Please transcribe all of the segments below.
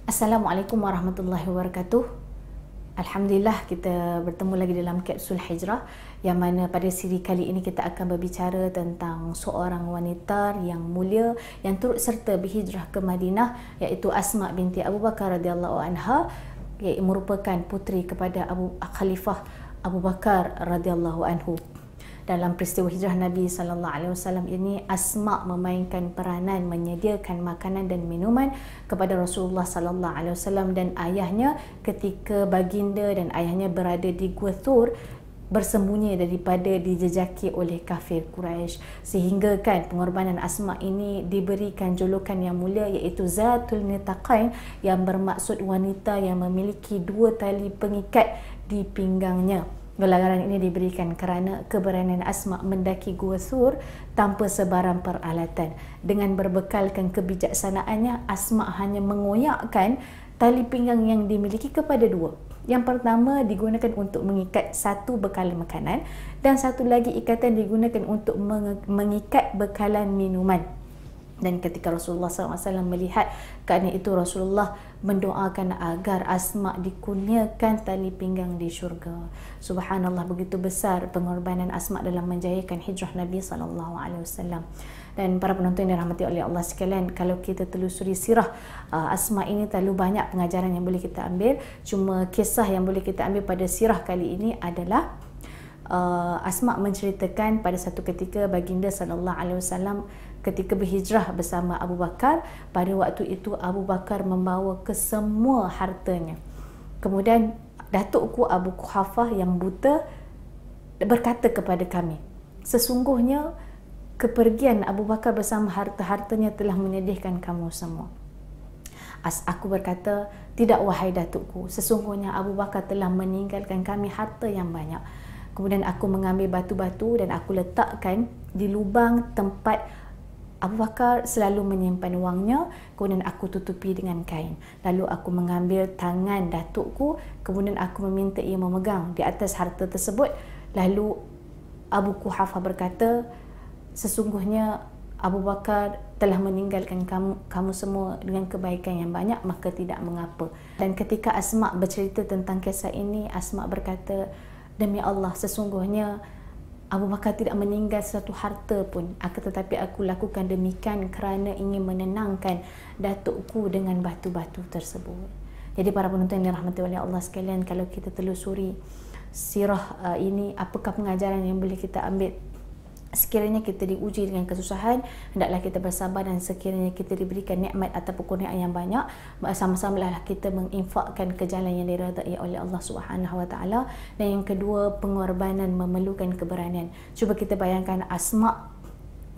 Assalamualaikum warahmatullahi wabarakatuh. Alhamdulillah kita bertemu lagi dalam kapsul Hijrah, yang mana pada siri kali ini kita akan berbicara tentang seorang wanita yang mulia yang turut serta berhijrah ke Madinah, iaitu Asma binti Abu Bakar radhiyallahu anha, yang merupakan puteri kepada Khalifah Abu Bakar radhiyallahu anhu. Dalam peristiwa hijrah Nabi SAW ini, Asma memainkan peranan menyediakan makanan dan minuman kepada Rasulullah SAW dan ayahnya ketika baginda dan ayahnya berada di Gua Thur, bersembunyi daripada dijejaki oleh kafir Quraisy, sehingga kan pengorbanan Asma ini diberikan julukan yang mulia, iaitu Zatul Nitaqain, yang bermaksud wanita yang memiliki dua tali pengikat di pinggangnya. Gelaran ini diberikan kerana keberanian Asma mendaki Gua Thur tanpa sebarang peralatan. Dengan berbekalkan kebijaksanaannya, Asma hanya mengoyakkan tali pinggang yang dimiliki kepada dua. Yang pertama digunakan untuk mengikat satu bekalan makanan, dan satu lagi ikatan digunakan untuk mengikat bekalan minuman. Dan ketika Rasulullah SAW melihat kerana itu, Rasulullah mendoakan agar Asma dikurniakan tali pinggang di syurga. Subhanallah, begitu besar pengorbanan Asma dalam menjayakan hijrah Nabi SAW. Dan para penonton yang dirahmati oleh Allah sekalian, kalau kita telusuri sirah Asma ini, terlalu banyak pengajaran yang boleh kita ambil. Cuma kisah yang boleh kita ambil pada sirah kali ini adalah Asma menceritakan pada satu ketika baginda SAW ketika berhijrah bersama Abu Bakar. Pada waktu itu Abu Bakar membawa ke semua hartanya. Kemudian datukku Abu Quhafah yang buta berkata kepada kami, sesungguhnya kepergian Abu Bakar bersama harta-hartanya telah menyedihkan kamu semua. Aku berkata, tidak wahai datukku, sesungguhnya Abu Bakar telah meninggalkan kami harta yang banyak. Kemudian aku mengambil batu-batu dan aku letakkan di lubang tempat Abu Bakar selalu menyimpan wangnya. Kemudian aku tutupi dengan kain. Lalu aku mengambil tangan datukku, kemudian aku meminta ia memegang di atas harta tersebut. Lalu Abu Quhafah berkata, sesungguhnya Abu Bakar telah meninggalkan kamu semua dengan kebaikan yang banyak, maka tidak mengapa. Dan ketika Asma bercerita tentang kisah ini, Asma berkata, demi Allah, sesungguhnya Abu Bakar tidak meninggal satu harta pun, tetapi aku lakukan demikian kerana ingin menenangkan datukku dengan batu-batu tersebut. Jadi para penonton yang dirahmati oleh Allah sekalian, kalau kita telusuri sirah ini, apakah pengajaran yang boleh kita ambil? Sekiranya kita diuji dengan kesusahan, hendaklah kita bersabar, dan sekiranya kita diberikan nikmat ataupun kurniaan yang banyak, sama-samalah kita menginfakkan ke jalan yang diridai oleh Allah Subhanahu Wa Taala. Dan yang kedua, pengorbanan memerlukan keberanian. Cuba kita bayangkan Asma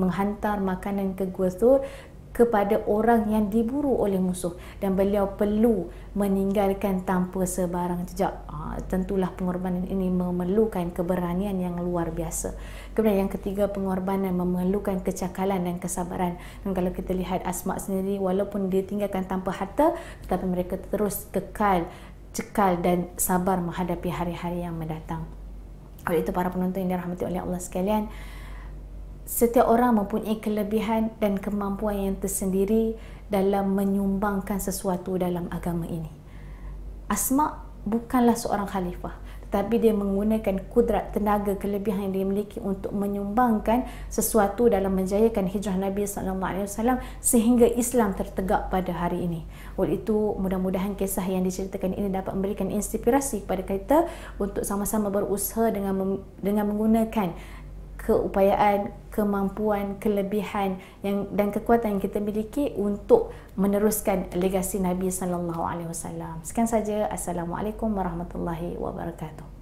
menghantar makanan ke Gua Thur kepada orang yang diburu oleh musuh, dan beliau perlu meninggalkan tanpa sebarang jejak. Tentulah pengorbanan ini memerlukan keberanian yang luar biasa. Kemudian yang ketiga, pengorbanan memerlukan kecakalan dan kesabaran. Dan kalau kita lihat Asma sendiri, walaupun dia tinggalkan tanpa harta, tetapi mereka terus cekal dan sabar menghadapi hari-hari yang mendatang. Oleh itu para penonton yang dirahmati oleh Allah sekalian, setiap orang mempunyai kelebihan dan kemampuan yang tersendiri dalam menyumbangkan sesuatu dalam agama ini. Asma bukanlah seorang khalifah, tetapi dia menggunakan kudrat, tenaga, kelebihan yang dia miliki untuk menyumbangkan sesuatu dalam menjayakan hijrah Nabi SAW sehingga Islam tertegak pada hari ini. Oleh itu, mudah-mudahan kisah yang diceritakan ini dapat memberikan inspirasi kepada kita untuk sama-sama berusaha dengan menggunakan keupayaan, kemampuan, kelebihan dan kekuatan yang kita miliki untuk meneruskan legasi Nabi SAW. Sekian saja. Assalamualaikum warahmatullahi wabarakatuh.